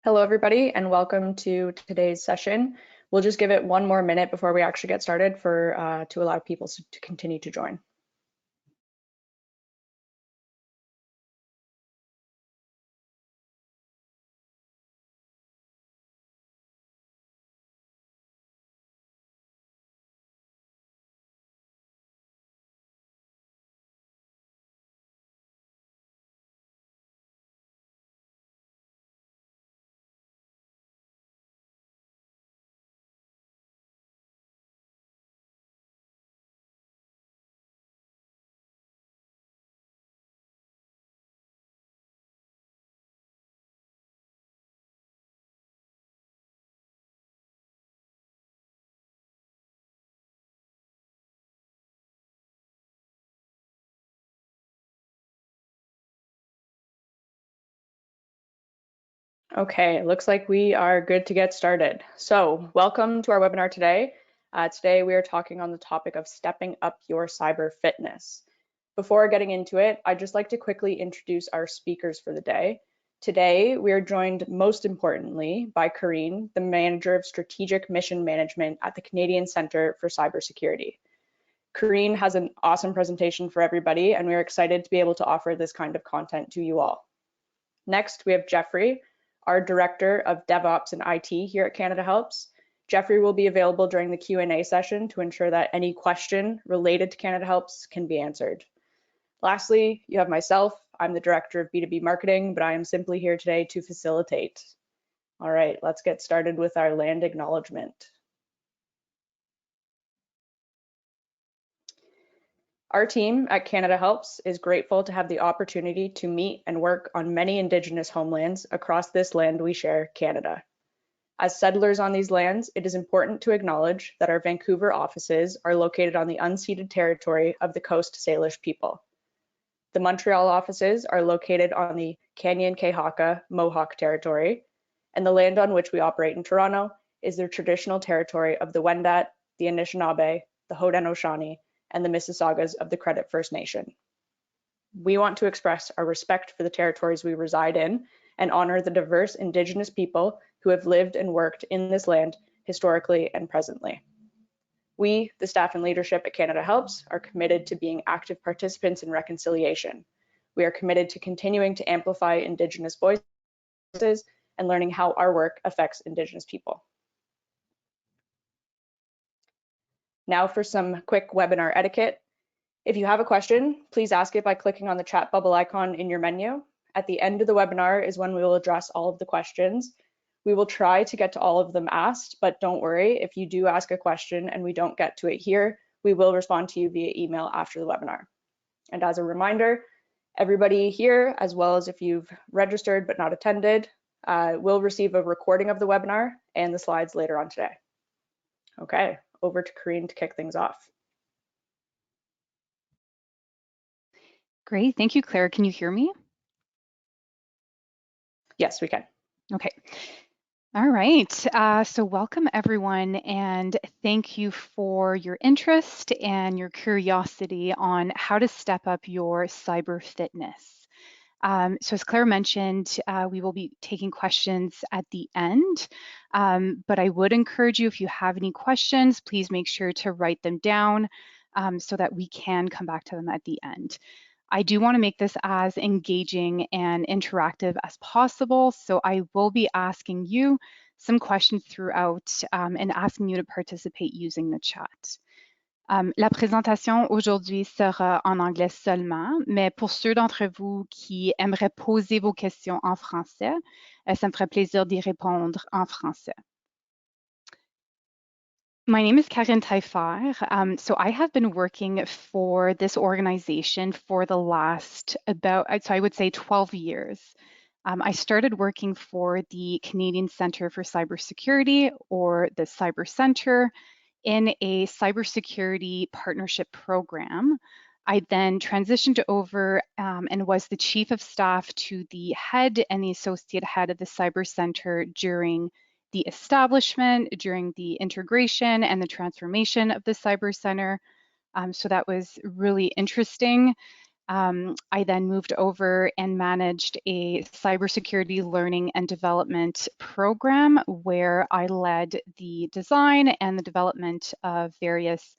Hello, everybody, and welcome to today's session. We'll just give it one more minute before we actually get started to allow people to continue to join. Okay, it looks like we are good to get started. So welcome to our webinar today. Today we are talking on the topic of stepping up your cyber fitness. Before getting into it, I'd just like to quickly introduce our speakers for the day. Today, we are joined most importantly by Karine, the Manager of Strategic Mission Management at the Canadian Centre for Cybersecurity. Karine has an awesome presentation for everybody, and we're excited to be able to offer this kind of content to you all. Next, we have Jeffrey, our Director of DevOps and IT here at Canada Helps. Jeffrey will be available during the Q&A session to ensure that any question related to Canada Helps can be answered. Lastly, you have myself. I'm the Director of B2B Marketing, but I am simply here today to facilitate. All right, let's get started with our land acknowledgement. Our team at Canada Helps is grateful to have the opportunity to meet and work on many Indigenous homelands across this land we share, Canada. As settlers on these lands, it is important to acknowledge that our Vancouver offices are located on the unceded territory of the Coast Salish people. The Montreal offices are located on the Canyon-Kahaka Mohawk territory, and the land on which we operate in Toronto is the traditional territory of the Wendat, the Anishinaabe, the Haudenosaunee, and the Mississaugas of the Credit First Nation. We want to express our respect for the territories we reside in and honor the diverse Indigenous people who have lived and worked in this land historically and presently. We, the staff and leadership at Canada Helps, are committed to being active participants in reconciliation. We are committed to continuing to amplify Indigenous voices and learning how our work affects Indigenous people. Now for some quick webinar etiquette. If you have a question, please ask it by clicking on the chat bubble icon in your menu. At the end of the webinar is when we will address all of the questions. We will try to get to all of them asked, but don't worry, if you do ask a question and we don't get to it here, we will respond to you via email after the webinar. And as a reminder, everybody here, as well as if you've registered but not attended, will receive a recording of the webinar and the slides later on today. Okay, over to Karine to kick things off. Great, thank you, Claire. Can you hear me? Yes, we can. Okay. All right, so welcome everyone, and thank you for your interest and your curiosity on how to step up your cyber fitness. So as Claire mentioned, we will be taking questions at the end, but I would encourage you, if you have any questions, please make sure to write them down so that we can come back to them at the end. I do want to make this as engaging and interactive as possible, so I will be asking you some questions throughout and asking you to participate using the chat. La présentation aujourd'hui sera en anglais seulement, mais pour ceux d'entre vous qui aimeraient poser vos questions en français, ça me ferait plaisir d'y répondre en français. My name is Karine Taillefer. So I have been working for this organization for the last I would say 12 years. I started working for the Canadian Centre for Cybersecurity, or the Cyber Centre, in a cybersecurity partnership program. I then transitioned over and was the chief of staff to the head and the associate head of the Cyber Centre during the establishment, during the integration and the transformation of the Cyber Centre. So that was really interesting. I then moved over and managed a cybersecurity learning and development program where I led the design and the development of various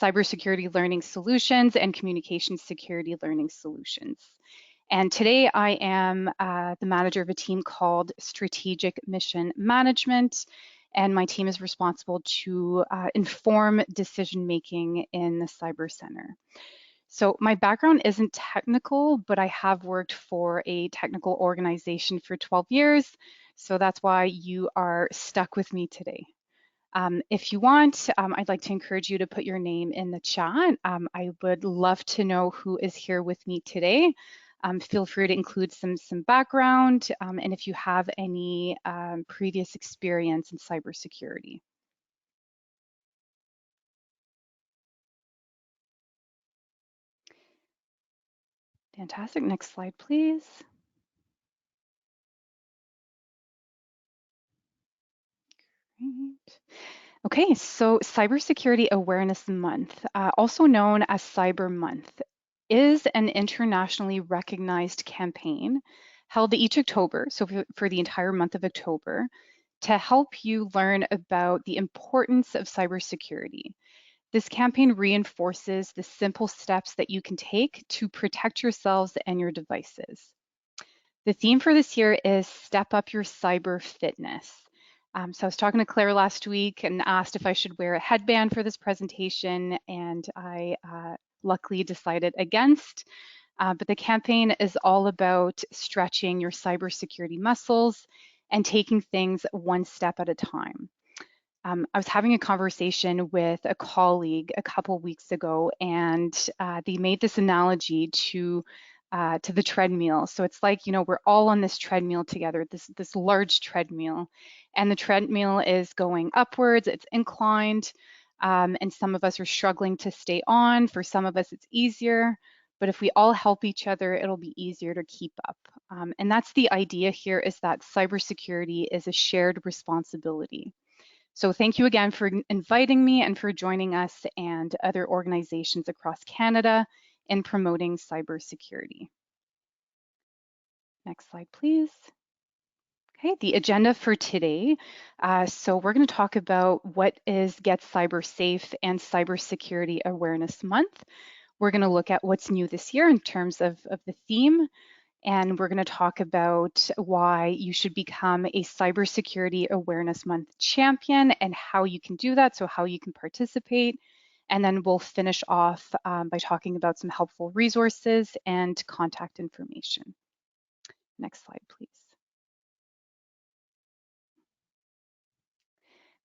cybersecurity learning solutions and communication security learning solutions. And today I am the manager of a team called Strategic Mission Management, and my team is responsible to inform decision making in the Cyber Center. So my background isn't technical, but I have worked for a technical organization for 12 years. So that's why you are stuck with me today. If you want, I'd like to encourage you to put your name in the chat. I would love to know who is here with me today. Feel free to include some background and if you have any previous experience in cybersecurity. Fantastic. Next slide, please. Great. Okay, so Cybersecurity Awareness Month, also known as Cyber Month, is an internationally recognized campaign held each October, so for the entire month of October, to help you learn about the importance of cybersecurity. This campaign reinforces the simple steps that you can take to protect yourselves and your devices. The theme for this year is Step Up Your Cyber Fitness. So I was talking to Claire last week and asked if I should wear a headband for this presentation, and I luckily decided against. But the campaign is all about stretching your cybersecurity muscles and taking things one step at a time. I was having a conversation with a colleague a couple weeks ago, and they made this analogy to the treadmill. So it's like, you know, we're all on this treadmill together, this large treadmill, and the treadmill is going upwards, it's inclined, and some of us are struggling to stay on. For some of us, it's easier, but if we all help each other, it'll be easier to keep up. And that's the idea here, is that cybersecurity is a shared responsibility. So thank you again for inviting me and for joining us and other organizations across Canada in promoting cybersecurity. Next slide, please. Okay, the agenda for today. So we're going to talk about what is Get Cyber Safe and Cybersecurity Awareness Month. We're going to look at what's new this year in terms of the theme, and we're going to talk about why you should become a Cybersecurity Awareness Month champion and how you can do that, so how you can participate. And then we'll finish off by talking about some helpful resources and contact information. Next slide, please.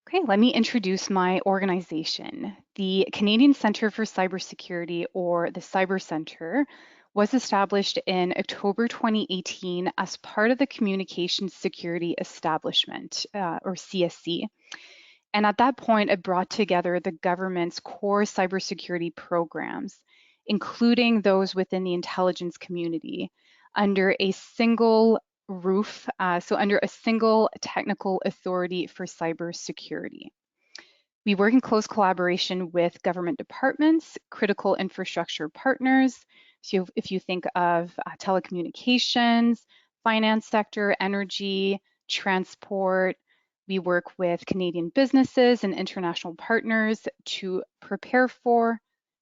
Okay, let me introduce my organization. The Canadian Centre for Cybersecurity, or the Cyber Centre, was established in October 2018 as part of the Communications Security Establishment, or CSC. And at that point, it brought together the government's core cybersecurity programs, including those within the intelligence community, under a single roof, so under a single technical authority for cybersecurity. We work in close collaboration with government departments, critical infrastructure partners. So if you think of telecommunications, finance sector, energy, transport, we work with Canadian businesses and international partners to prepare for,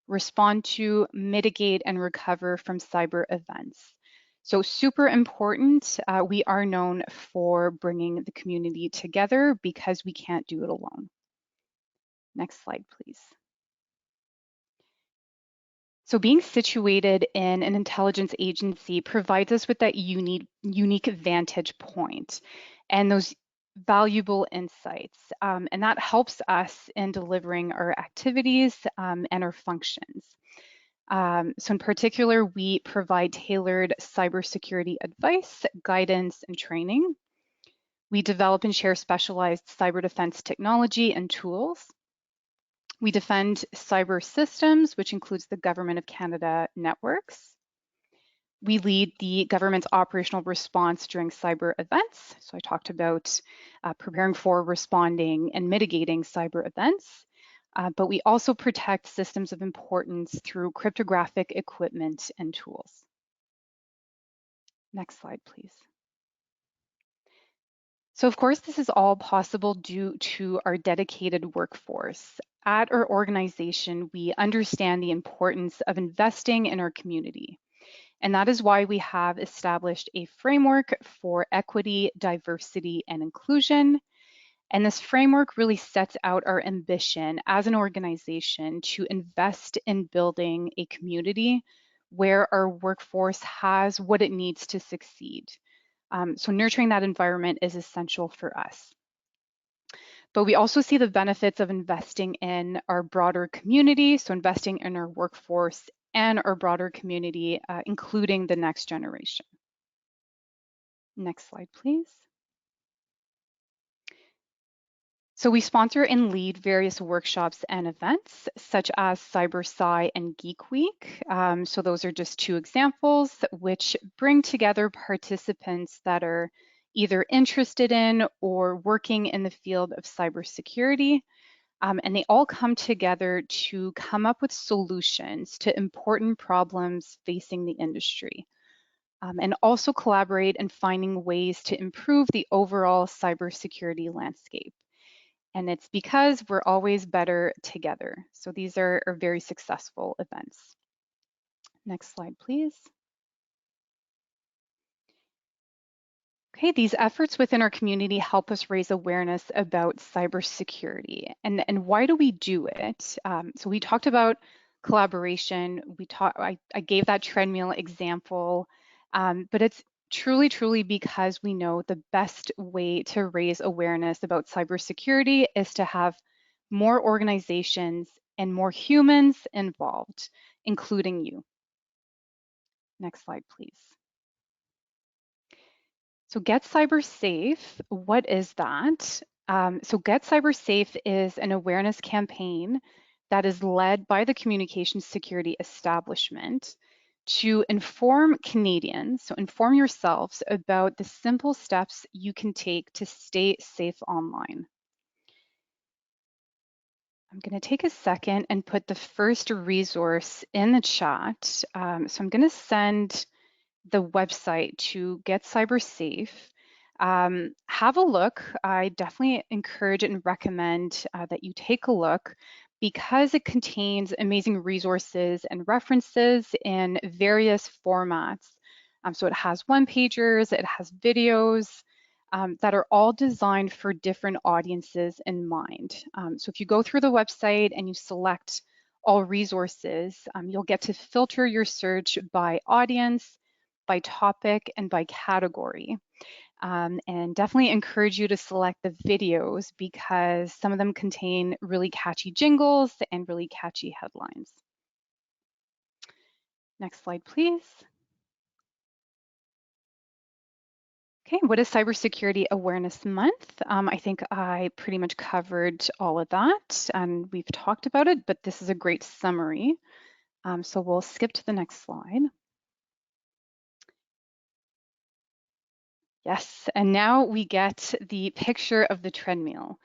respond to, mitigate, and recover from cyber events. So super important. We are known for bringing the community together because we can't do it alone. Next slide, please. So being situated in an intelligence agency provides us with that unique vantage point and those valuable insights. And that helps us in delivering our activities and our functions. So in particular, we provide tailored cybersecurity advice, guidance, and training. We develop and share specialized cyber defense technology and tools. We defend cyber systems, which includes the Government of Canada networks. We lead the government's operational response during cyber events. So I talked about preparing for, responding, and mitigating cyber events. but we also protect systems of importance through cryptographic equipment and tools. Next slide, please. So of course, this is all possible due to our dedicated workforce. At our organization, we understand the importance of investing in our community. And that is why we have established a framework for equity, diversity, and inclusion. And this framework really sets out our ambition as an organization to invest in building a community where our workforce has what it needs to succeed. So nurturing that environment is essential for us. But we also see the benefits of investing in our broader community, so investing in our workforce and our broader community, including the next generation. Next slide, please. So we sponsor and lead various workshops and events, such as CyberSci and Geek Week. So those are just two examples which bring together participants that are either interested in or working in the field of cybersecurity. And they all come together to come up with solutions to important problems facing the industry. And also collaborate in finding ways to improve the overall cybersecurity landscape. And it's because we're always better together. So these are very successful events. Next slide, please. Okay, these efforts within our community help us raise awareness about cybersecurity. And why do we do it? So we talked about collaboration. I gave that treadmill example, but it's truly because we know the best way to raise awareness about cybersecurity is to have more organizations and more humans involved, including you. Next slide, please. So Get Cyber Safe, what is that? So Get Cyber Safe is an awareness campaign that is led by the Communications Security Establishment to inform Canadians, so inform yourselves about the simple steps you can take to stay safe online. I'm going to take a second and put the first resource in the chat. So I'm going to send the website to Get Cyber Safe. Have a look. I definitely encourage and recommend that you take a look because it contains amazing resources and references in various formats. So it has one-pagers, it has videos that are all designed for different audiences in mind. So if you go through the website and you select all resources, you'll get to filter your search by audience, by topic, and by category. And definitely encourage you to select the videos because some of them contain really catchy jingles and really catchy headlines. Next slide, please. Okay, what is Cybersecurity Awareness Month? I think I pretty much covered all of that and we've talked about it, but this is a great summary. So we'll skip to the next slide. Yes, and now we get the picture of the treadmill.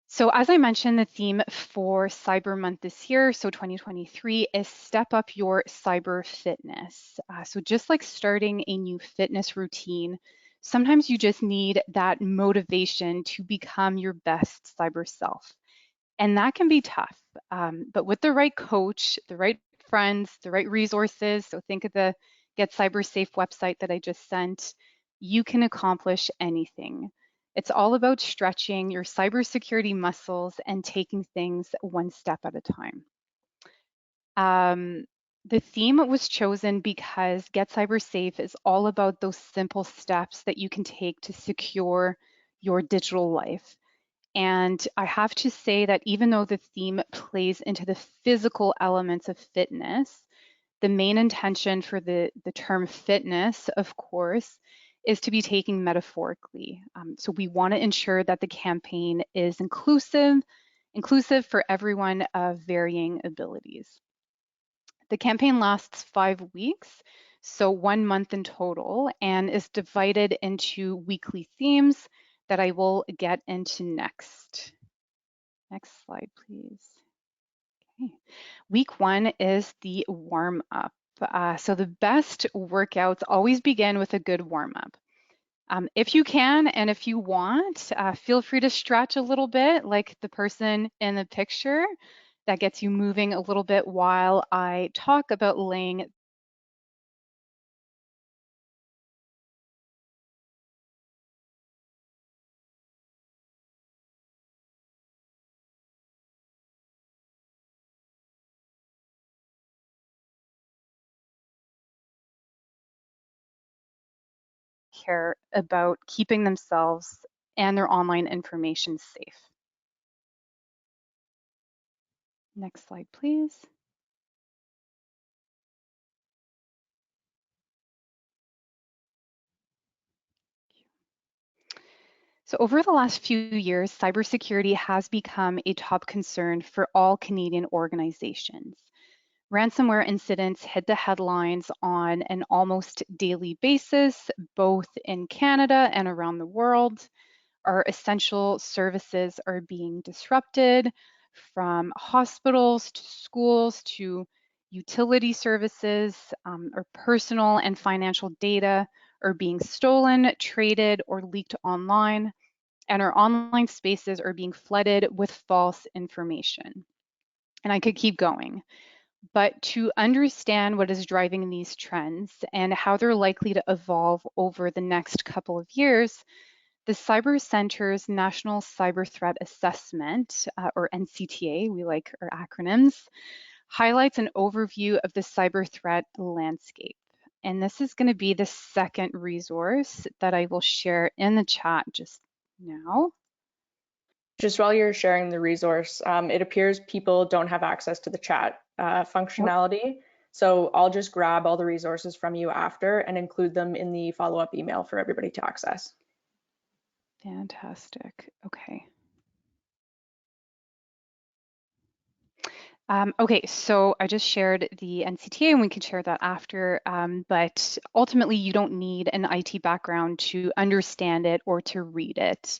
So as I mentioned, the theme for Cyber Month this year, so 2023, is Step Up Your Cyber Fitness. So just like starting a new fitness routine, sometimes you just need that motivation to become your best cyber self. And that can be tough, but with the right coach, the right friends, the right resources, so think of the Get Cyber Safe website that I just sent, you can accomplish anything. It's all about stretching your cybersecurity muscles and taking things one step at a time. The theme was chosen because Get Cyber Safe is all about those simple steps that you can take to secure your digital life. And I have to say that even though the theme plays into the physical elements of fitness, the main intention for the term fitness, of course, is to be taken metaphorically. So we want to ensure that the campaign is inclusive for everyone of varying abilities. The campaign lasts 5 weeks, so 1 month in total, and is divided into weekly themes that I will get into next. Next slide, please. Okay. Week one is the warm up. So the best workouts always begin with a good warm up. If you can and if you want, feel free to stretch a little bit like the person in the picture. That gets you moving a little bit while I talk about laying care about keeping themselves and their online information safe. Next slide, please. So over the last few years, cybersecurity has become a top concern for all Canadian organizations. Ransomware incidents hit the headlines on an almost daily basis, both in Canada and around the world. Our essential services are being disrupted, from hospitals to schools to utility services. Our personal and financial data are being stolen, traded, or leaked online, and our online spaces are being flooded with false information. And I could keep going. But to understand what is driving these trends and how they're likely to evolve over the next couple of years, the Cyber Center's National Cyber Threat Assessment, or NCTA, we like our acronyms, highlights an overview of the cyber threat landscape. And this is going to be the second resource that I will share in the chat just now. Just while you're sharing the resource, it appears people don't have access to the chat functionality. So I'll just grab all the resources from you after and include them in the follow-up email for everybody to access. Fantastic. Okay. Okay, so I just shared the NCTA and we can share that after, but ultimately you don't need an IT background to understand it or to read it.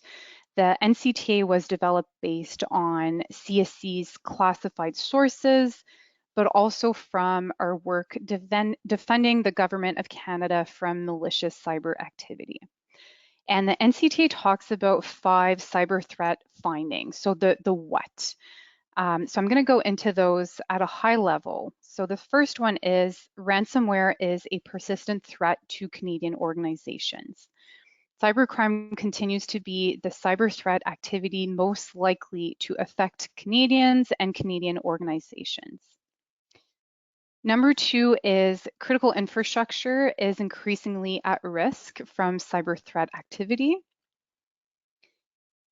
The NCTA was developed based on CSC's classified sources, but also from our work defending the government of Canada from malicious cyber activity. And the NCTA talks about 5 cyber threat findings. So the what. So I'm going to go into those at a high level. So the first one is ransomware is a persistent threat to Canadian organizations. Cybercrime continues to be the cyber threat activity most likely to affect Canadians and Canadian organizations. Number 2 is critical infrastructure is increasingly at risk from cyber threat activity.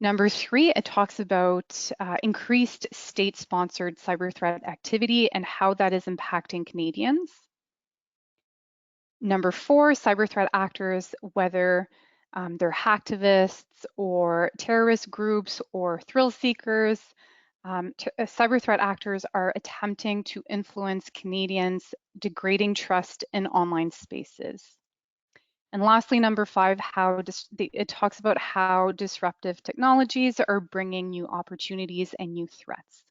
Number 3, it talks about increased state-sponsored cyber threat activity and how that is impacting Canadians. Number 4, cyber threat actors, whether they're hacktivists or terrorist groups or thrill seekers, cyber threat actors are attempting to influence Canadians, degrading trust in online spaces. And lastly, number 5, it talks about how disruptive technologies are bringing new opportunities and new threats.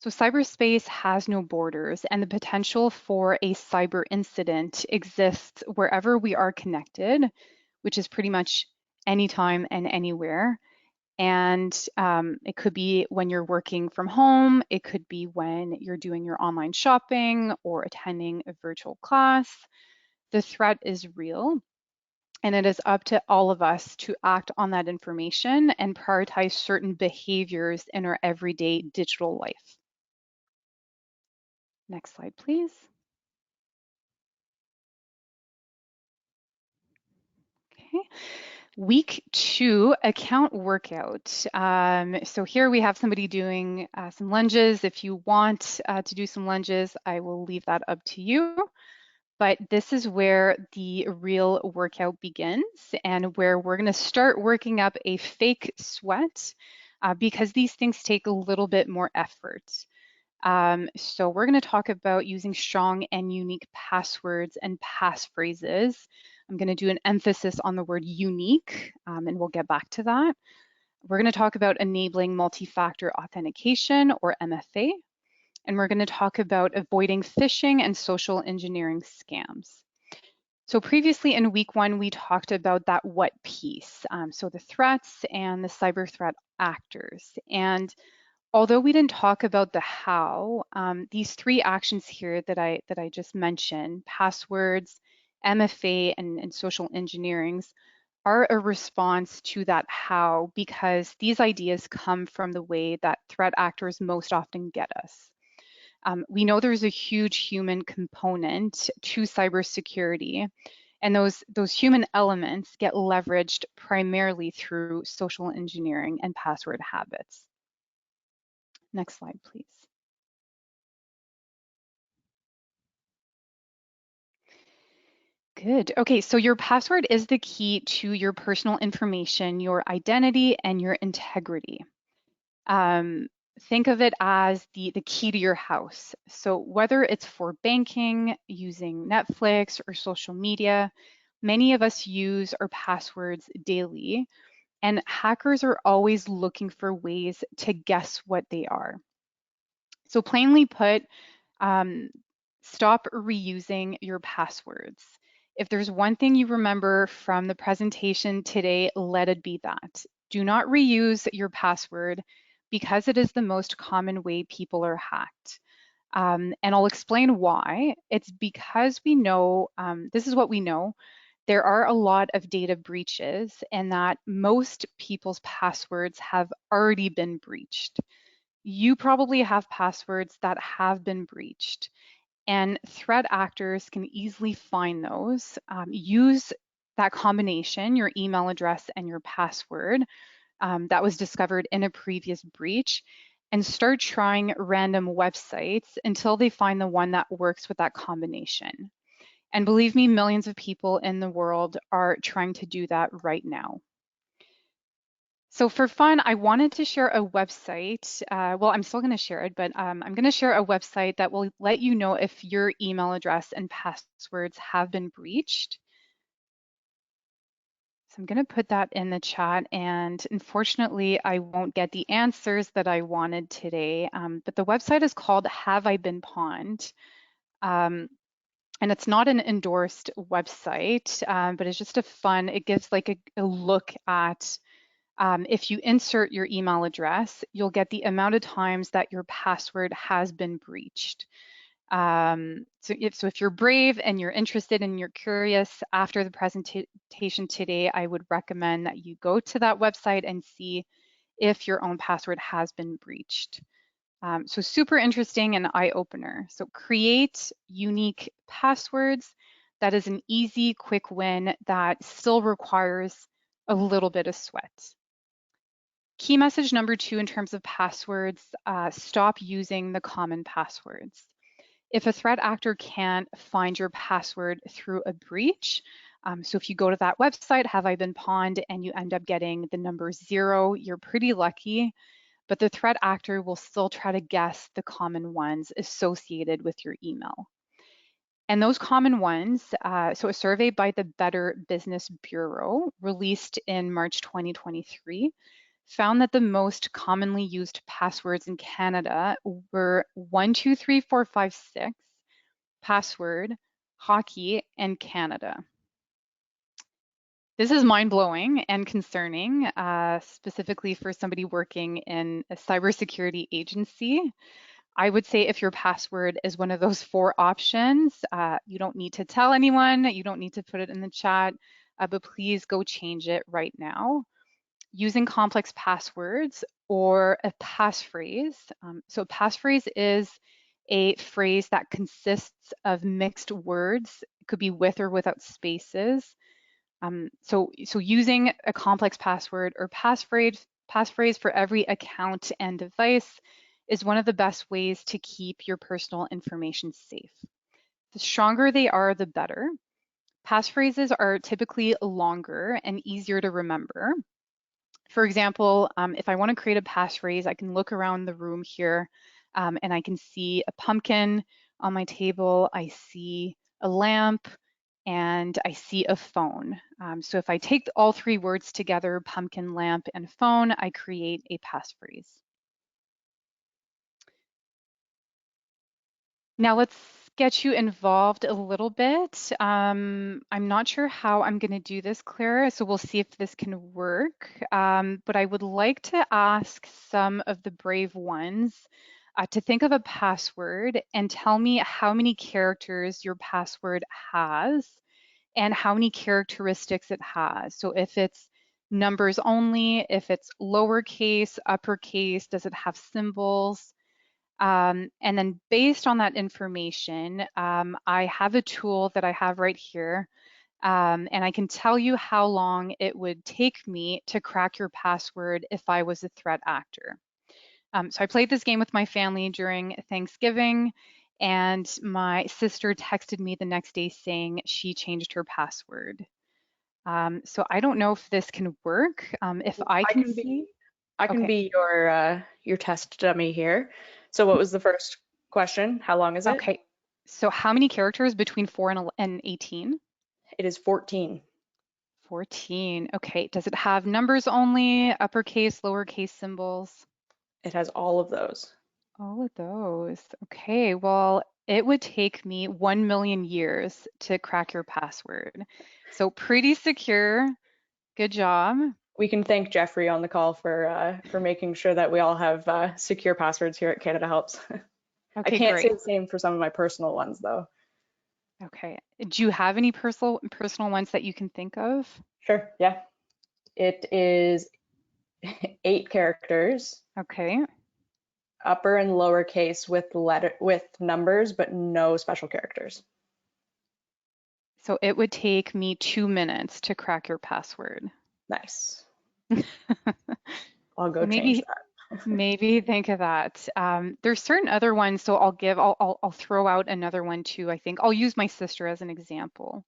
So cyberspace has no borders, and the potential for a cyber incident exists wherever we are connected, which is pretty much anytime and anywhere. And it could be when you're working from home, it could be when you're doing your online shopping or attending a virtual class. The threat is real, and it is up to all of us to act on that information and prioritize certain behaviors in our everyday digital life. Next slide, please. Okay. Week 2, account workout. So here we have somebody doing some lunges. If you want to do some lunges, I will leave that up to you. But this is where the real workout begins and where we're going to start working up a fake sweat because these things take a little bit more effort. So we're going to talk about using strong and unique passwords and passphrases. I'm going to do an emphasis on the word unique, and we'll get back to that. We're going to talk about enabling multi-factor authentication, or MFA, and we're going to talk about avoiding phishing and social engineering scams. So previously in week 1, we talked about that what piece, so the threats and the cyber threat actors. And although we didn't talk about the how, these 3 actions here that I just mentioned, passwords, MFA, and social engineerings, are a response to that how, because these ideas come from the way that threat actors most often get us. We know there's a huge human component to cybersecurity, and those human elements get leveraged primarily through social engineering and password habits. Next slide, please. Good. Okay, so your password is the key to your personal information, your identity, and your integrity. Um, think of it as the key to your house. So whether it's for banking, using Netflix, or social media, many of us use our passwords daily, and hackers are always looking for ways to guess what they are. So plainly put, um, stop reusing your passwords. If there's one thing you remember from the presentation today, let it be that. Do not reuse your password because it is the most common way people are hacked. And I'll explain why. It's because we know, this is what we know, there are a lot of data breaches and that most people's passwords have already been breached. You probably have passwords that have been breached, and threat actors can easily find those, use that combination, your email address and your password that was discovered in a previous breach, and start trying random websites until they find the one that works with that combination. And believe me, millions of people in the world are trying to do that right now. So for fun, I wanted to share a website. Well, I'm still going to share it, but I'm going to share a website that will let you know if your email address and passwords have been breached. So I'm going to put that in the chat, and unfortunately, I won't get the answers that I wanted today. But the website is called Have I Been Pawned? Um, and it's not an endorsed website, but it's just a fun, it gives like a look at if you insert your email address, you'll get the amount of times that your password has been breached. So if you're brave and you're interested and you're curious after the presentation today, I would recommend that you go to that website and see if your own password has been breached. So super interesting and eye-opener. So create unique passwords. That is an easy, quick win that still requires a little bit of sweat. Key message number 2 in terms of passwords, stop using the common passwords. If a threat actor can't find your password through a breach, so if you go to that website, Have I Been Pawned, and you end up getting the number 0, you're pretty lucky, but the threat actor will still try to guess the common ones associated with your email. And those common ones, so a survey by the Better Business Bureau released in March 2023 found that the most commonly used passwords in Canada were 123456, password, hockey, and Canada. This is mind-blowing and concerning, specifically for somebody working in a cybersecurity agency. I would say if your password is one of those 4 options, you don't need to tell anyone, you don't need to put it in the chat, but please go change it right now. Using complex passwords or a passphrase. So a passphrase is a phrase that consists of mixed words. It could be with or without spaces. So using a complex password or passphrase for every account and device is one of the best ways to keep your personal information safe. The stronger they are, the better. Passphrases are typically longer and easier to remember. For example, if I want to create a passphrase, I can look around the room here and I can see a pumpkin on my table. I see a lamp and I see a phone. So if I take all three words together, pumpkin, lamp, and phone, I create a passphrase. Now let's get you involved a little bit. I'm not sure how I'm going to do this, Clara, so we'll see if this can work. But I would like to ask some of the brave ones to think of a password and tell me how many characters your password has and how many characteristics it has. So if it's numbers only, if it's lowercase, uppercase, does it have symbols? And then based on that information, I have a tool that I have right here, and I can tell you how long it would take me to crack your password if I was a threat actor. So I played this game with my family during Thanksgiving, and my sister texted me the next day saying she changed her password. So I don't know if this can work. If I I can can see, be I can okay, be your test dummy here. So what was the first question? How long is it? okay. So how many characters between 4 and 18? It is 14. 14. Okay. Does it have numbers only, uppercase, lowercase symbols? It has all of those. All of those. Okay. Well, it would take me 1 million years to crack your password. So pretty secure. Good job. We can thank Jeffrey on the call for making sure that we all have secure passwords here at Canada Helps. I Okay, can't say great. the same for some of my personal ones though. Okay. Do you have any personal ones that you can think of? Sure, yeah. It is 8 characters, Okay. upper and lower case with numbers, but no special characters. So it would take me 2 minutes to crack your password. Nice. I'll go So change maybe that. Maybe think of that. There's certain other ones, so I'll throw out another one too. I think I'll use my sister as an example.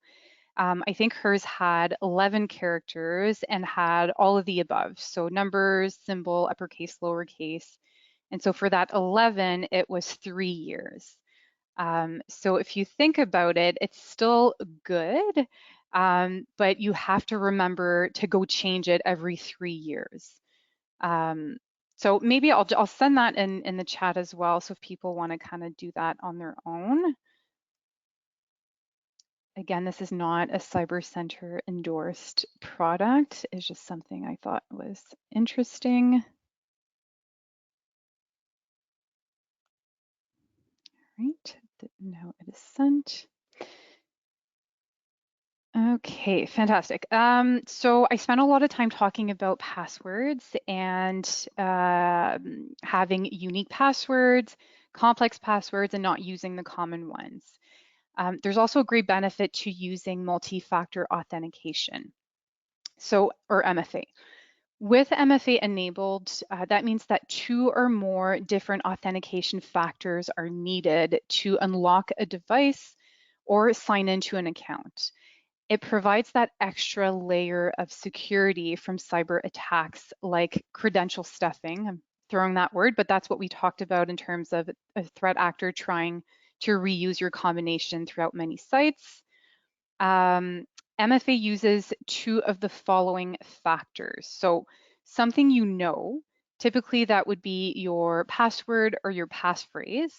I think hers had 11 characters and had all of the above. So numbers, symbol, uppercase, lowercase. And so for that 11, it was 3 years. So if you think about it, it's still good, but you have to remember to go change it every 3 years. Um, so maybe I'll send that in the chat as well. So if people want to kind of do that on their own. Again, this is not a Cyber Center endorsed product. It's just something I thought was interesting. Right, now it is sent. Okay, fantastic. So I spent a lot of time talking about passwords and having unique passwords, complex passwords, and not using the common ones. There's also a great benefit to using multi-factor authentication, or MFA. With MFA enabled, that means that 2 or more different authentication factors are needed to unlock a device or sign into an account. It provides that extra layer of security from cyber attacks like credential stuffing. I'm throwing that word, but that's what we talked about in terms of a threat actor trying to reuse your combination throughout many sites. MFA uses 2 of the following factors. So something you know, typically that would be your password or your passphrase.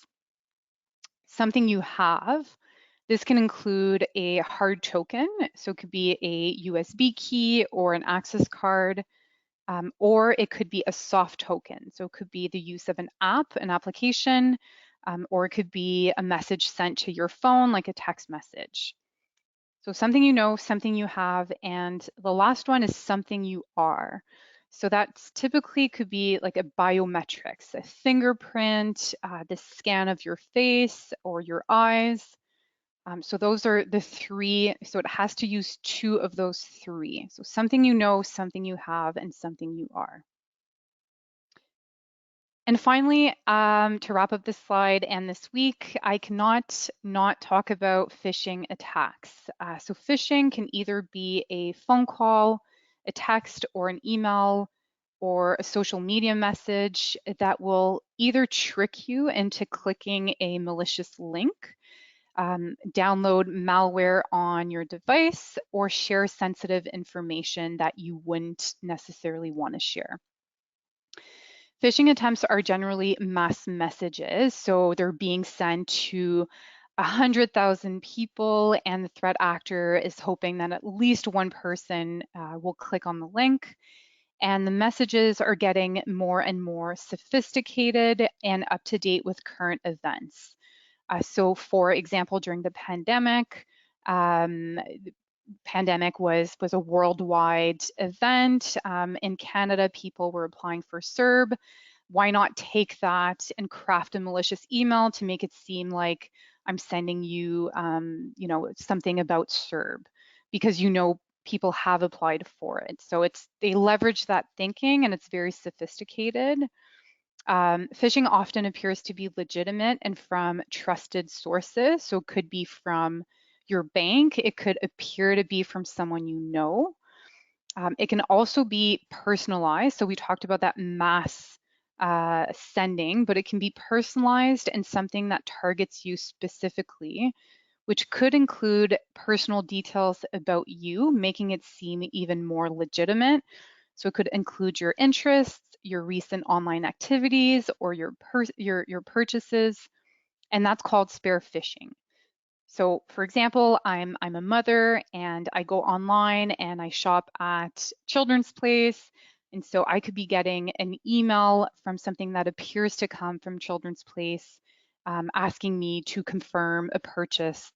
Something you have, this can include a hard token, so it could be a USB key or an access card, or it could be a soft token. So it could be the use of an app, an application, or it could be a message sent to your phone, like a text message. So something you know, something you have, and the last one is something you are. So that's typically could be like a biometrics, a fingerprint, the scan of your face or your eyes. So those are the 3. So it has to use 2 of those 3. So something you know, something you have, and something you are. And finally, to wrap up this slide and this week, I cannot not talk about phishing attacks. So phishing can either be a phone call, a text, or an email, or a social media message that will either trick you into clicking a malicious link, download malware on your device, or share sensitive information that you wouldn't necessarily want to share. Phishing attempts are generally mass messages, so they're being sent to 100,000 people, and the threat actor is hoping that at least one person will click on the link. And the messages are getting more and more sophisticated and up to date with current events. So, for example, during the pandemic, pandemic was a worldwide event. In Canada, people were applying for CERB. Why not take that and craft a malicious email to make it seem like I'm sending you, something about CERB, because people have applied for it. So they leverage that thinking, and it's very sophisticated. Phishing often appears to be legitimate and from trusted sources. So it could be from your bank. It could appear to be from someone you know. It can also be personalized. So we talked about that mass sending, but it can be personalized and something that targets you specifically, which could include personal details about you, making it seem even more legitimate. So it could include your interests, your recent online activities, or your purchases, and that's called spear phishing. So, for example, I'm a mother and I go online and I shop at Children's Place, and so I could be getting an email from something that appears to come from Children's Place, asking me to confirm a purchase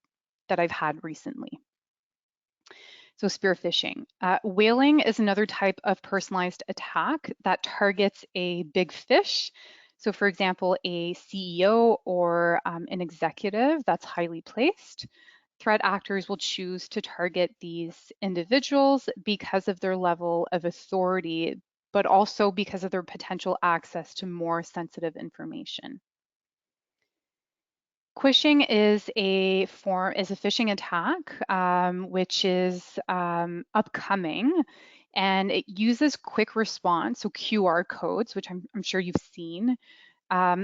that I've had recently. So spearfishing. Whaling is another type of personalized attack that targets a big fish. So for example, a CEO or an executive that's highly placed. Threat actors will choose to target these individuals because of their level of authority, but also because of their potential access to more sensitive information. Quishing is a phishing attack, which is upcoming, and it uses quick response, so QR codes, which I'm sure you've seen,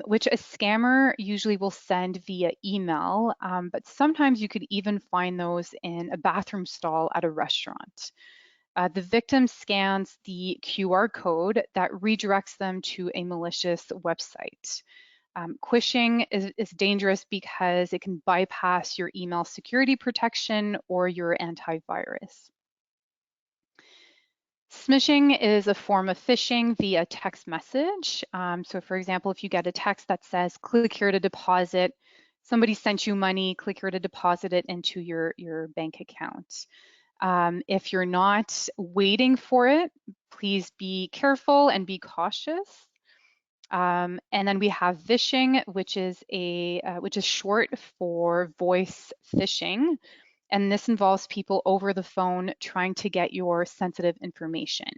which a scammer usually will send via email, but sometimes you could even find those in a bathroom stall at a restaurant. The victim scans the QR code that redirects them to a malicious website. Quishing is dangerous because it can bypass your email security protection or your antivirus. Smishing is a form of phishing via text message. So for example, if you get a text that says, click here to deposit, somebody sent you money, click here to deposit it into your bank account. If you're not waiting for it, please be careful and be cautious. And then we have vishing, which is short for voice phishing, and this involves people over the phone trying to get your sensitive information.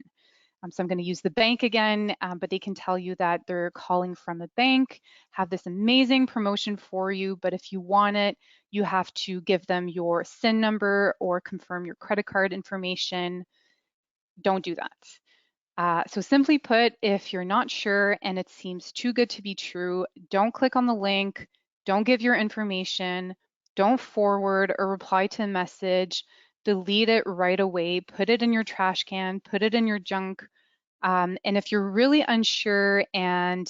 So I'm going to use the bank again, but they can tell you that they're calling from a bank, have this amazing promotion for you, but if you want it, you have to give them your SIN number or confirm your credit card information. Don't do that. So simply put, if you're not sure and it seems too good to be true, don't click on the link, don't give your information, don't forward or reply to a message, delete it right away, put it in your trash can, put it in your junk. And if you're really unsure and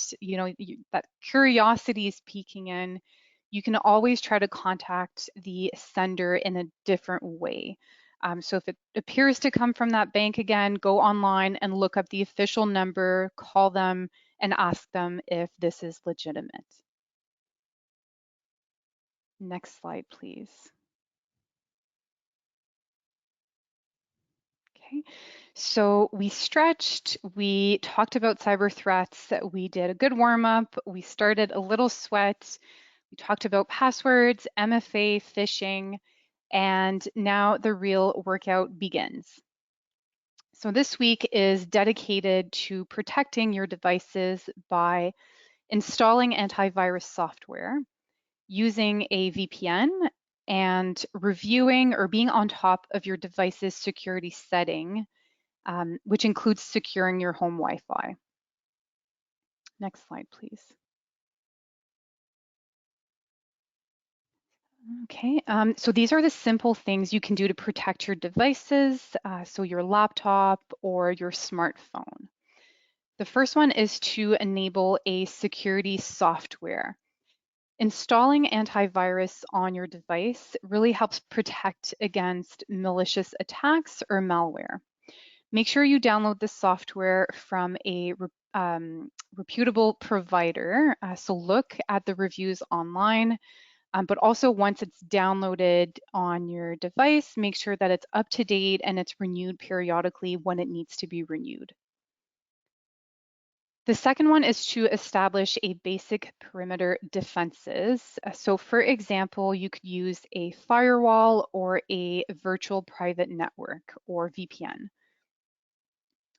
that curiosity is peeking in, you can always try to contact the sender in a different way. So if it appears to come from that bank again, go online and look up the official number, call them and ask them if this is legitimate. Next slide, please. Okay, so we stretched, we talked about cyber threats, we did a good warm up, we started a little sweat, we talked about passwords, MFA, phishing, and now the real workout begins. So this week is dedicated to protecting your devices by installing antivirus software, using a VPN, and reviewing or being on top of your device's security setting, which includes securing your home Wi-Fi. Next slide, please. Okay, so these are the simple things you can do to protect your devices, so your laptop or your smartphone. The first one is to enable a security software. Installing antivirus on your device really helps protect against malicious attacks or malware. Make sure you download the software from a reputable provider. So look at the reviews online, but also once it's downloaded on your device, make sure that it's up to date and it's renewed periodically when it needs to be renewed. The second one is to establish a basic perimeter defenses. So for example, you could use a firewall or a virtual private network or VPN.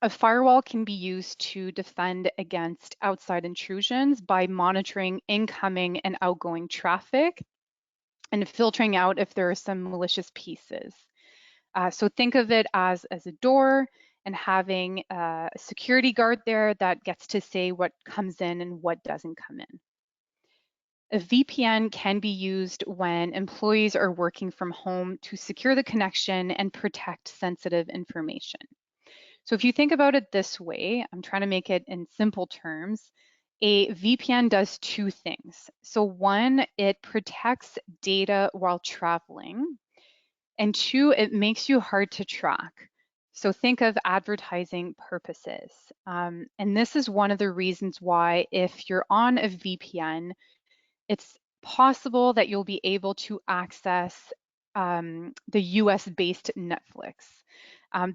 A firewall can be used to defend against outside intrusions by monitoring incoming and outgoing traffic and filtering out if there are some malicious pieces. So think of it as a door and having a security guard there that gets to say what comes in and what doesn't come in. A VPN can be used when employees are working from home to secure the connection and protect sensitive information. So if you think about it this way, I'm trying to make it in simple terms. A VPN does two things. So one, it protects data while traveling. And two, it makes you hard to track. So think of advertising purposes. And this is one of the reasons why if you're on a VPN, it's possible that you'll be able to access the US-based Netflix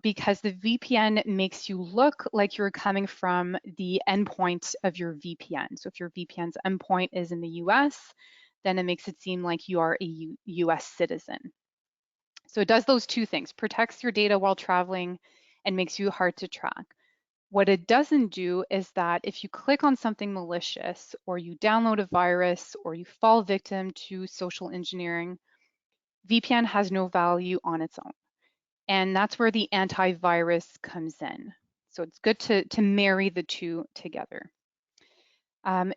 because the VPN makes you look like you're coming from the endpoint of your VPN. So if your VPN's endpoint is in the US, then it makes it seem like you are a US citizen. So it does those two things, protects your data while traveling and makes you hard to track. What it doesn't do is that if you click on something malicious or you download a virus or you fall victim to social engineering, VPN has no value on its own. And that's where the antivirus comes in. So it's good to marry the two together.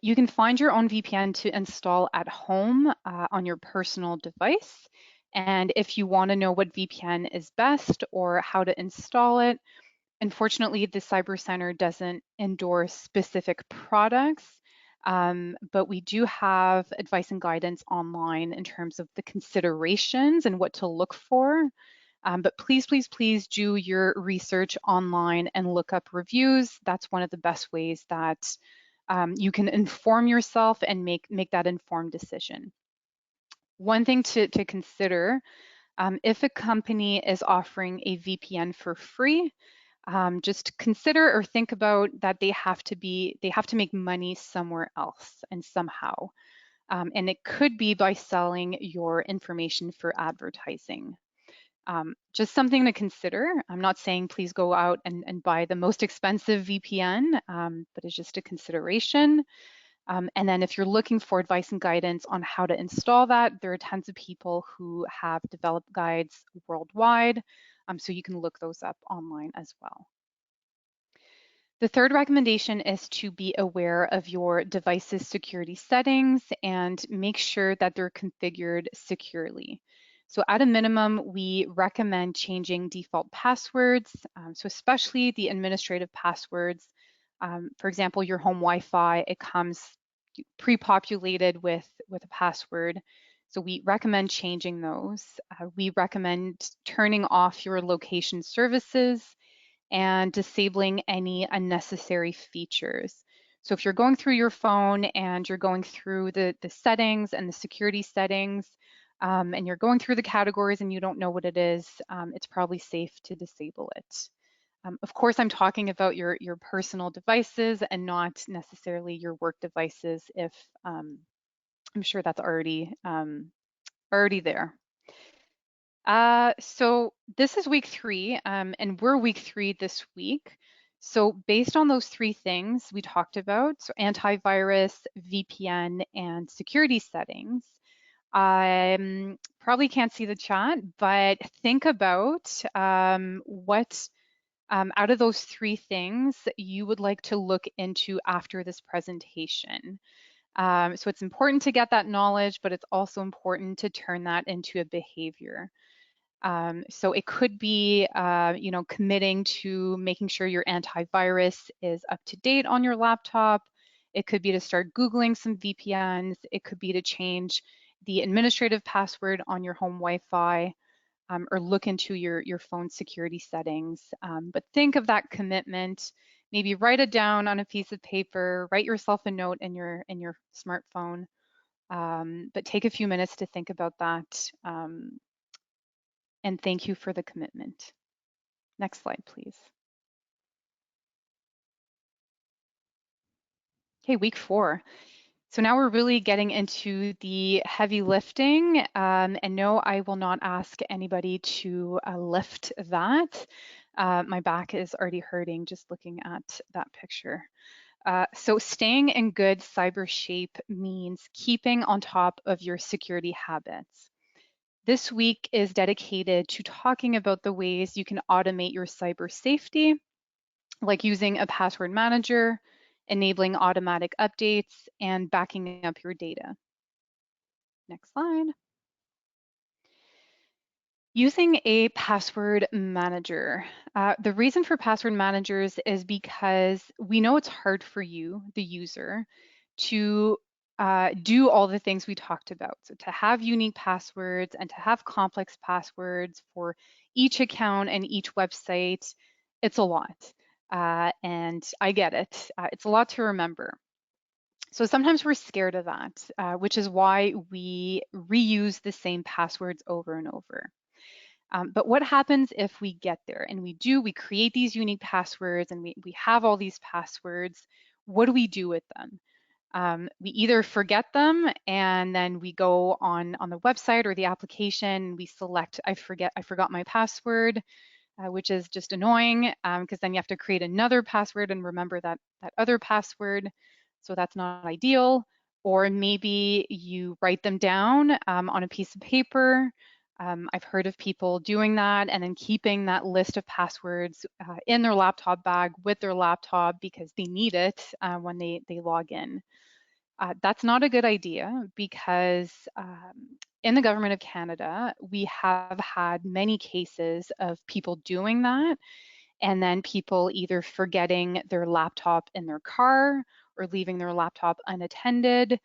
You can find your own VPN to install at home on your personal device. And if you want to know what VPN is best or how to install it, unfortunately, the Cyber Center doesn't endorse specific products, but we do have advice and guidance online in terms of the considerations and what to look for. But please, please, please do your research online and look up reviews. That's one of the best ways that you can inform yourself and make that informed decision. One thing to consider, if a company is offering a VPN for free, just consider or think about that they have to make money somewhere else and somehow. And it could be by selling your information for advertising. Just something to consider. I'm not saying please go out and buy the most expensive VPN, but it's just a consideration. And then if you're looking for advice and guidance on how to install that, there are tons of people who have developed guides worldwide, so you can look those up online as well. The third recommendation is to be aware of your device's security settings and make sure that they're configured securely. So at a minimum, we recommend changing default passwords, so especially the administrative passwords. For example, your home Wi-Fi, it comes pre-populated with a password. So we recommend changing those. We recommend turning off your location services and disabling any unnecessary features. So if you're going through your phone and you're going through the settings and the security settings, and you're going through the categories and you don't know what it is, it's probably safe to disable it. Of course, I'm talking about your personal devices and not necessarily your work devices if I'm sure that's already there. So this is week 3, and we're week 3 this week. So based on those 3 things we talked about, so antivirus, VPN, and security settings, I probably can't see the chat, but think about what out of those 3 things you would like to look into after this presentation. So it's important to get that knowledge, but it's also important to turn that into a behavior. So it could be, committing to making sure your antivirus is up to date on your laptop. It could be to start Googling some VPNs. It could be to change the administrative password on your home Wi-Fi, or look into your phone security settings. But think of that commitment. Maybe write it down on a piece of paper. Write yourself a note in your smartphone. But take a few minutes to think about that. And thank you for the commitment. Next slide, please. Okay, week 4. So now we're really getting into the heavy lifting. And no, I will not ask anybody to lift that. My back is already hurting just looking at that picture. So staying in good cyber shape means keeping on top of your security habits. This week is dedicated to talking about the ways you can automate your cyber safety, like using a password manager, enabling automatic updates, and backing up your data. Next slide. Using a password manager. The reason for password managers is because we know it's hard for you, the user, to do all the things we talked about. So to have unique passwords and to have complex passwords for each account and each website, it's a lot. And I get it. It's a lot to remember. So sometimes we're scared of that, which is why we reuse the same passwords over and over. But what happens if we get there and we create these unique passwords and we have all these passwords? What do we do with them? We either forget them and then we go on the website or the application, we select, I forgot my password, which is just annoying because then you have to create another password and remember that other password. So that's not ideal. Or maybe you write them down on a piece of paper. I've heard of people doing that and then keeping that list of passwords in their laptop bag with their laptop because they need it when they log in. That's not a good idea because in the government of Canada, we have had many cases of people doing that and then people either forgetting their laptop in their car or leaving their laptop unattended,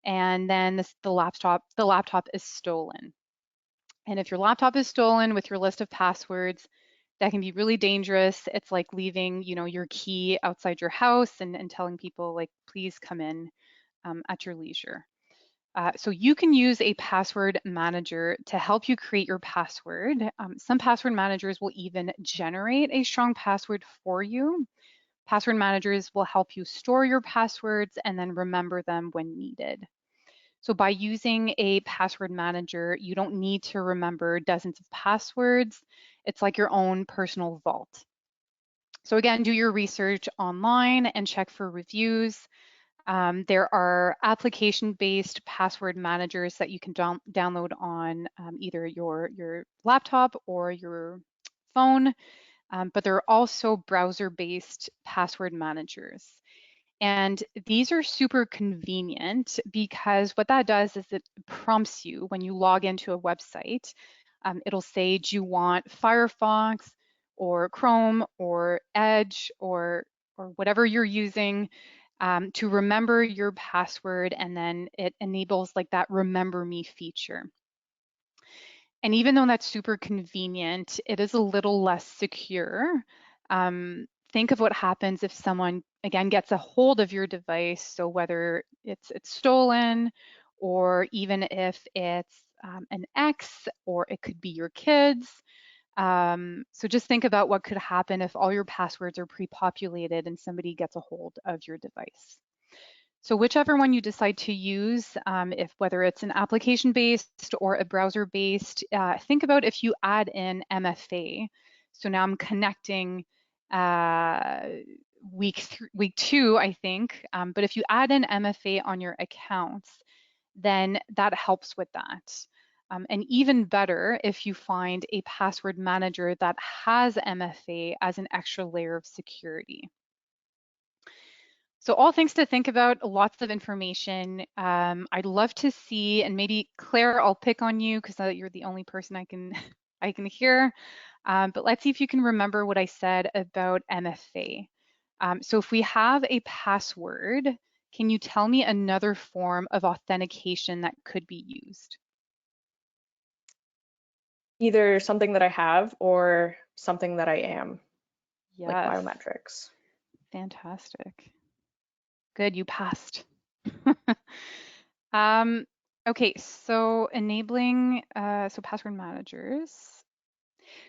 and then the laptop is stolen. And if your laptop is stolen with your list of passwords, that can be really dangerous. It's like leaving, your key outside your house and telling people like, please come in at your leisure. So you can use a password manager to help you create your password. Some password managers will even generate a strong password for you. Password managers will help you store your passwords and then remember them when needed. So by using a password manager, you don't need to remember dozens of passwords. It's like your own personal vault. So again, do your research online and check for reviews. There are application-based password managers that you can download on either your laptop or your phone, but there are also browser-based password managers. And these are super convenient because what that does is it prompts you when you log into a website. It'll say, do you want Firefox or Chrome or Edge or whatever you're using to remember your password, and then it enables like that remember me feature. And even though that's super convenient, it is a little less secure. Think of what happens if someone, again, gets a hold of your device. So whether it's stolen, or even if it's an ex, or it could be your kids. So just think about what could happen if all your passwords are pre-populated and somebody gets a hold of your device. So whichever one you decide to use, if whether it's an application-based or a browser-based, think about if you add in MFA. So now I'm connecting week 2, I think. But if you add in MFA on your accounts, then that helps with that. And even better if you find a password manager that has MFA as an extra layer of security. So all things to think about, lots of information. I'd love to see, and maybe Claire, I'll pick on you because you're the only person I can I can hear. But let's see if you can remember what I said about MFA. So if we have a password, can you tell me another form of authentication that could be used? Either something that I have or something that I am, like Yes, biometrics. fantastic. Good, you passed. Um, okay, so enabling, so password managers.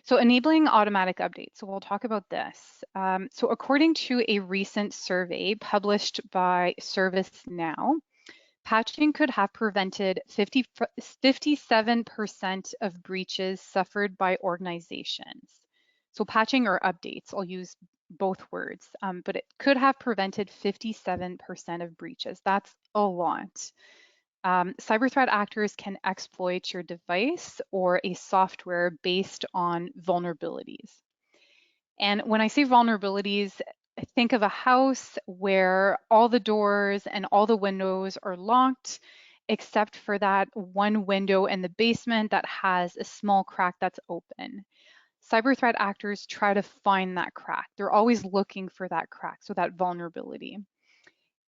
So enabling automatic updates. So we'll talk about this. So according to a recent survey published by ServiceNow, patching could have prevented 57% of breaches suffered by organizations. So patching or updates, I'll use both words, but it could have prevented 57% of breaches. That's a lot. Cyber threat actors can exploit your device or a software based on vulnerabilities. And when I say vulnerabilities, think of a house where all the doors and all the windows are locked, except for that one window in the basement that has a small crack that's open. Cyber threat actors try to find that crack. They're always looking for that crack, so that vulnerability.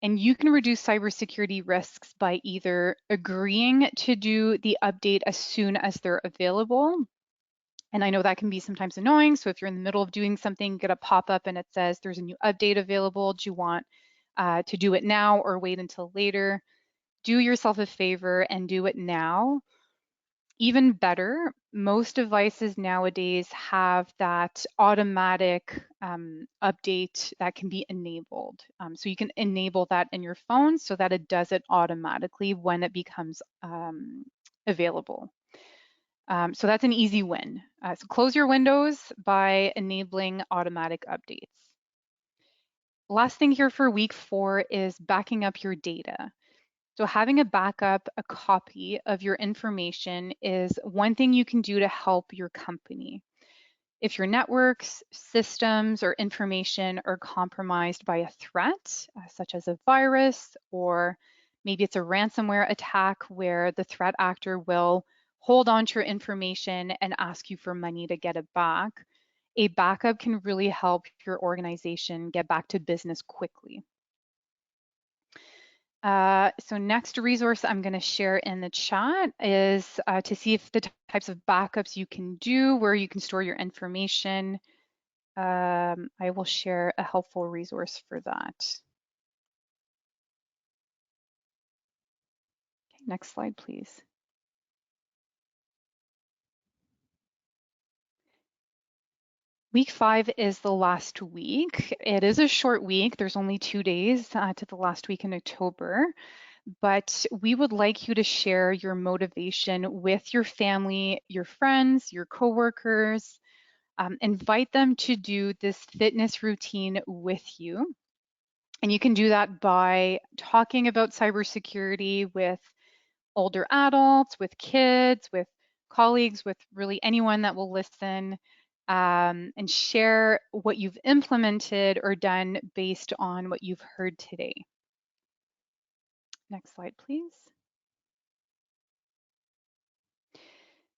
And you can reduce cybersecurity risks by either agreeing to do the update as soon as they're available. And I know that can be sometimes annoying. So if you're in the middle of doing something, get a pop-up and it says there's a new update available. Do you want to do it now or wait until later? Do yourself a favor and do it now. Even better, most devices nowadays have that automatic update that can be enabled. So you can enable that in your phone so that it does it automatically when it becomes available. So that's an easy win. So close your windows by enabling automatic updates. Last thing here for week 4 is backing up your data. So having a backup, a copy of your information is one thing you can do to help your company. If your networks, systems, or information are compromised by a threat, such as a virus, or maybe it's a ransomware attack where the threat actor will hold on to your information and ask you for money to get it back, a backup can really help your organization get back to business quickly. So next resource I'm going to share in the chat is to see if the types of backups you can do, where you can store your information. I will share a helpful resource for that. Okay, next slide, please. Week 5 is the last week. It is a short week. There's only 2 days to the last week in October, but we would like you to share your motivation with your family, your friends, your coworkers. Invite them to do this fitness routine with you. And you can do that by talking about cybersecurity with older adults, with kids, with colleagues, with really anyone that will listen, and share what you've implemented or done based on what you've heard today. Next slide, please.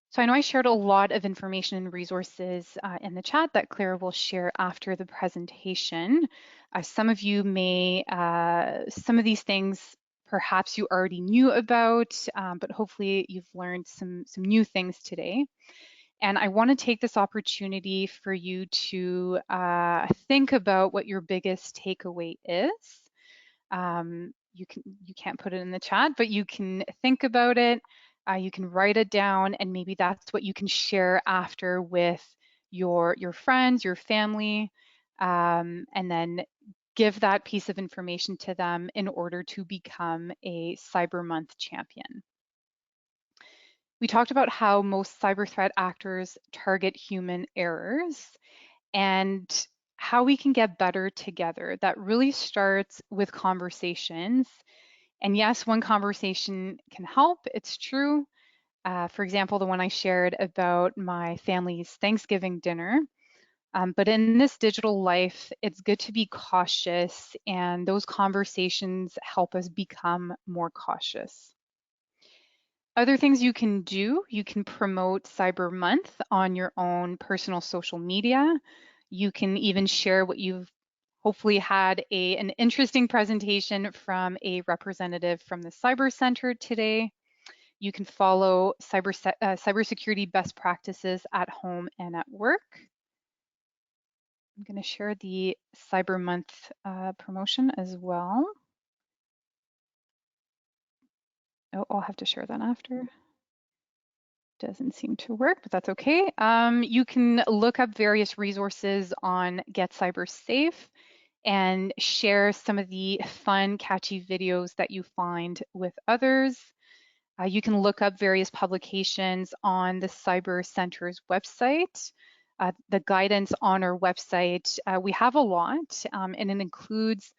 So I know I shared a lot of information and resources in the chat that Claire will share after the presentation. Some of you may, some of these things perhaps you already knew about, but hopefully you've learned some new things today. And I want to take this opportunity for you to think about what your biggest takeaway is. You can't put it in the chat, but you can think about it. You can write it down, and maybe that's what you can share after with your friends, your family, and then give that piece of information to them in order to become a Cyber Month champion. We talked about how most cyber threat actors target human errors and how we can get better together. That really starts with conversations. And yes, one conversation can help, it's true. For example, the one I shared about my family's Thanksgiving dinner. But in this digital life, it's good to be cautious, and those conversations help us become more cautious. Other things you can do, you can promote Cyber Month on your own personal social media. You can even share what you've hopefully had an interesting presentation from a representative from the Cyber Center today. You can follow cybersecurity best practices at home and at work. I'm going to share the Cyber Month promotion as well. Oh, I'll have to share that after. Doesn't seem to work, but that's okay. You can look up various resources on Get Cyber Safe and share some of the fun, catchy videos that you find with others. You can look up various publications on the Cyber Center's website. The guidance on our website, we have a lot, and it includes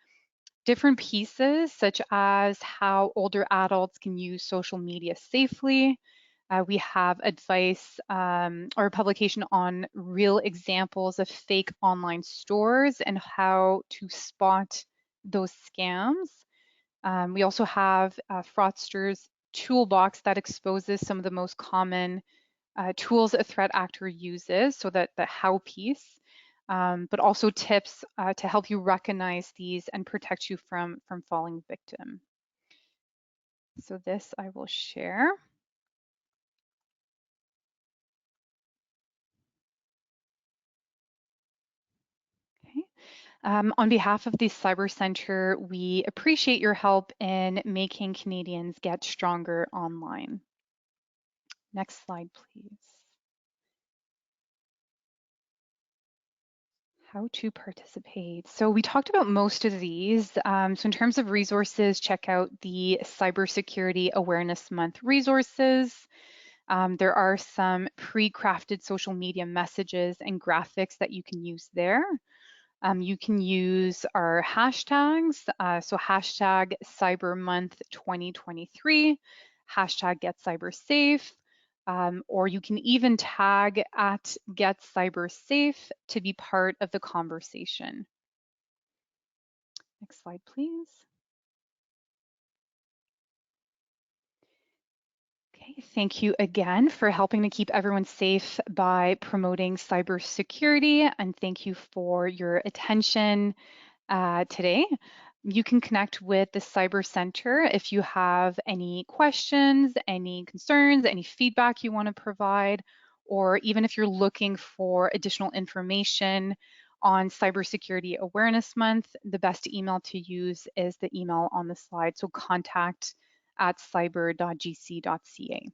different pieces such as how older adults can use social media safely. We have advice or a publication on real examples of fake online stores and how to spot those scams. We also have Fraudster's toolbox that exposes some of the most common tools a threat actor uses, so that the how piece, but also tips to help you recognize these and protect you from falling victim. So this I will share. Okay. On behalf of the Cyber Center, we appreciate your help in making Canadians get stronger online. Next slide, please. How to participate. So we talked about most of these. So in terms of resources, check out the Cybersecurity Awareness Month resources. There are some pre-crafted social media messages and graphics that you can use there. You can use our hashtags. So hashtag Cyber Month 2023, hashtag Get Cyber Safe, or you can even tag at Get Cyber Safe to be part of the conversation. Next slide, please. Okay, thank you again for helping to keep everyone safe by promoting cybersecurity, and thank you for your attention today. You can connect with the Cyber Center if you have any questions, any concerns, any feedback you want to provide, or even if you're looking for additional information on Cybersecurity Awareness Month. The best email to use is the email on the slide, so contact@cyber.gc.ca.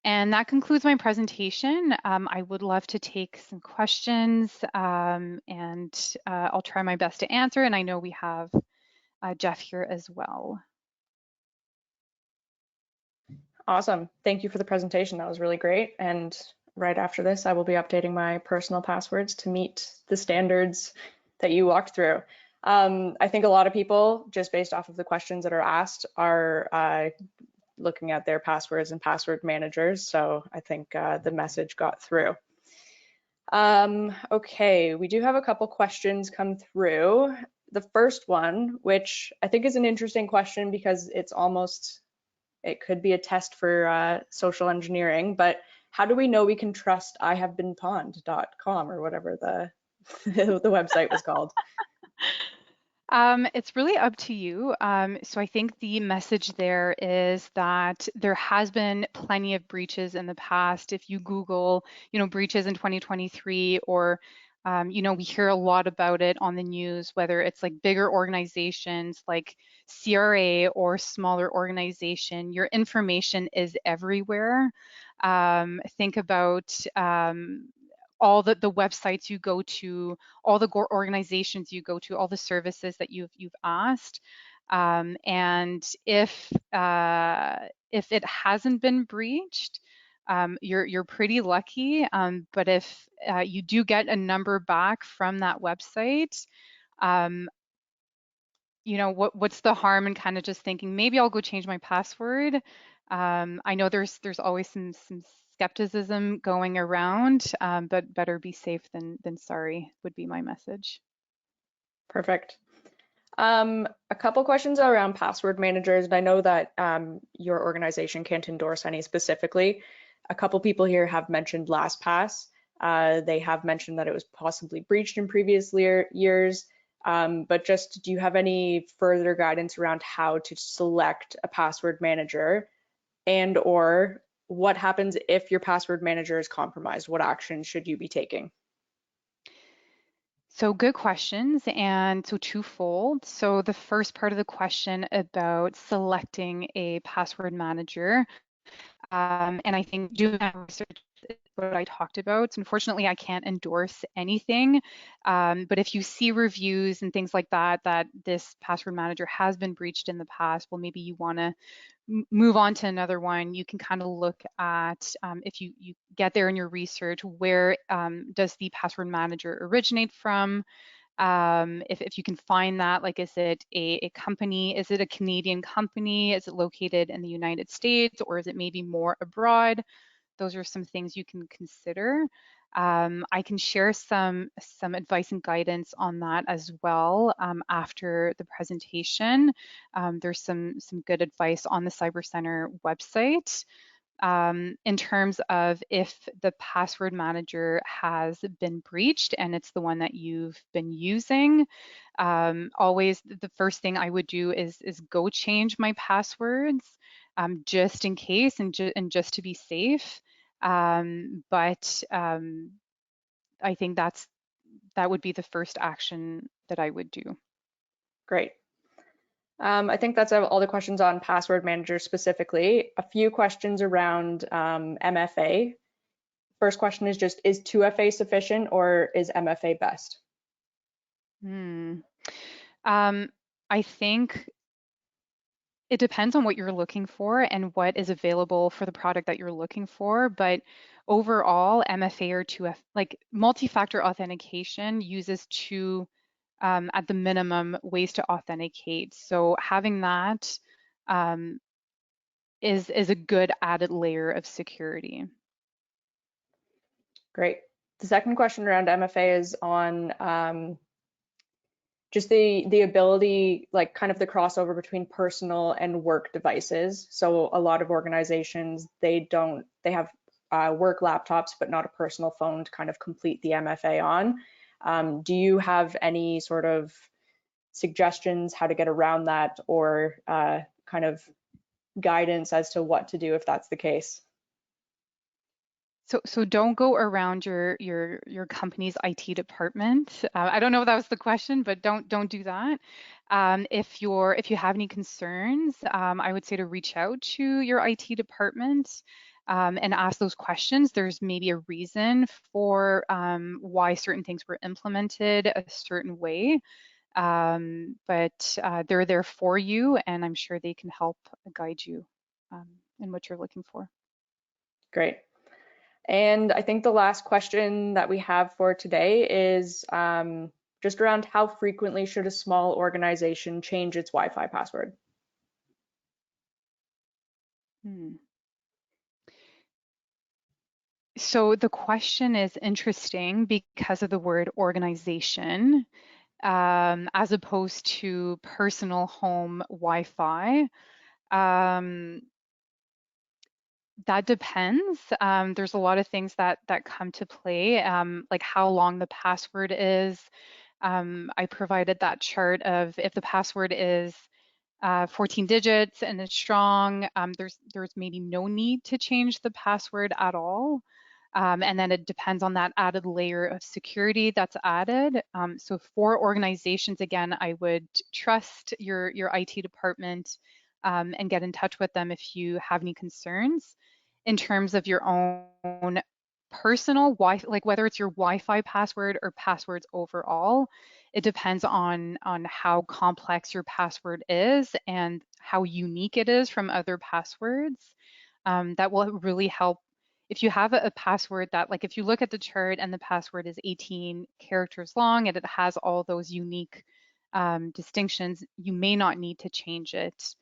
And that concludes my presentation. I would love to take some questions, and I'll try my best to answer. And I know we have Jeff here as well. Awesome. Thank you for the presentation. That was really great. And right after this, I will be updating my personal passwords to meet the standards that you walked through. I think a lot of people, just based off of the questions that are asked, are looking at their passwords and password managers. So I think the message got through. Okay, we do have a couple questions come through. The first one, which I think is an interesting question because it could be a test for social engineering, but how do we know we can trust ihavebeenpawned.com or whatever the the website was called? It's really up to you. So I think the message there is that there has been plenty of breaches in the past. If you Google, breaches in 2023, or we hear a lot about it on the news, whether it's like bigger organizations like CRA or smaller organization, your information is everywhere. Think about all the websites you go to, all the organizations you go to, all the services that you've asked. And if it hasn't been breached, you're pretty lucky. But if you do get a number back from that website, what's the harm in kind of just thinking maybe I'll go change my password? I know there's always some skepticism going around, but better be safe than sorry would be my message. Perfect. A couple questions around password managers, and I know that your organization can't endorse any specifically. A couple people here have mentioned LastPass. They have mentioned that it was possibly breached in previous years, but just do you have any further guidance around how to select a password manager, and or what happens if your password manager is compromised? What action should you be taking? So good questions, and so twofold. So the first part of the question about selecting a password manager, and I think doing that research is what I talked about. So unfortunately, I can't endorse anything, but if you see reviews and things like that, that this password manager has been breached in the past, well, maybe you want to move on to another one. You can kind of look at, if you get there in your research, where does the password manager originate from? If you can find that, like, is it a company? Is it a Canadian company? Is it located in the United States, or is it maybe more abroad? Those are some things you can consider. I can share some advice and guidance on that as well after the presentation. There's some good advice on the Cyber Center website. In terms of if the password manager has been breached and it's the one that you've been using, always the first thing I would do is go change my passwords just in case and just to be safe. But I think that would be the first action that I would do. Great. I think that's all the questions on password manager specifically. A few questions around MFA. First question is just, is 2FA sufficient or is MFA best? Hmm. Um, I think it depends on what you're looking for and what is available for the product that you're looking for. But overall, MFA or 2F, like multi-factor authentication uses two, at the minimum, ways to authenticate. So having that is a good added layer of security. Great. The second question around MFA is on just the ability, like kind of the crossover between personal and work devices. So a lot of organizations, they have work laptops, but not a personal phone to kind of complete the MFA on. Do you have any sort of suggestions how to get around that, or kind of guidance as to what to do if that's the case? So don't go around your company's IT department. I don't know if that was the question, but don't do that. If you have any concerns, I would say to reach out to your IT department and ask those questions. There's maybe a reason for why certain things were implemented a certain way, but they're there for you, and I'm sure they can help guide you in what you're looking for. Great. And I think the last question that we have for today is just around how frequently should a small organization change its Wi-Fi password? Hmm. So the question is interesting because of the word organization, as opposed to personal home Wi-Fi. Um, that depends. There's a lot of things that come to play, like how long the password is. I provided that chart of if the password is 14 digits and it's strong, there's maybe no need to change the password at all. And then it depends on that added layer of security that's added. So for organizations, again, I would trust your IT department and get in touch with them if you have any concerns. In terms of your own personal Wi, like whether it's your Wi-Fi password or passwords overall, it depends on how complex your password is and how unique it is from other passwords. That will really help if you have a password that, like if you look at the chart and the password is 18 characters long and it has all those unique distinctions, you may not need to change it.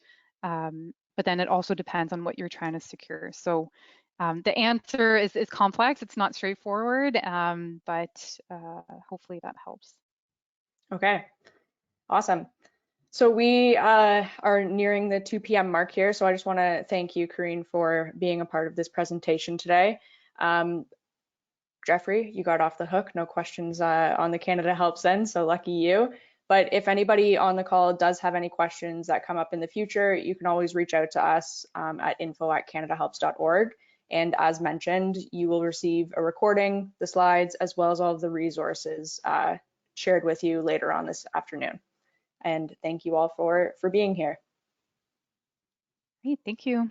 But then it also depends on what you're trying to secure. So The answer is complex. It's not straightforward, but hopefully that helps. Okay, awesome. So we are nearing the 2 p.m. mark here, so I just want to thank you, Karine, for being a part of this presentation today. Um, Jeffrey, you got off the hook. No questions on the Canada Helps end, so lucky you. But if anybody on the call does have any questions that come up in the future, you can always reach out to us at info@canadahelps.org. And as mentioned, you will receive a recording, the slides, as well as all of the resources shared with you later on this afternoon. And thank you all for being here. Great, thank you.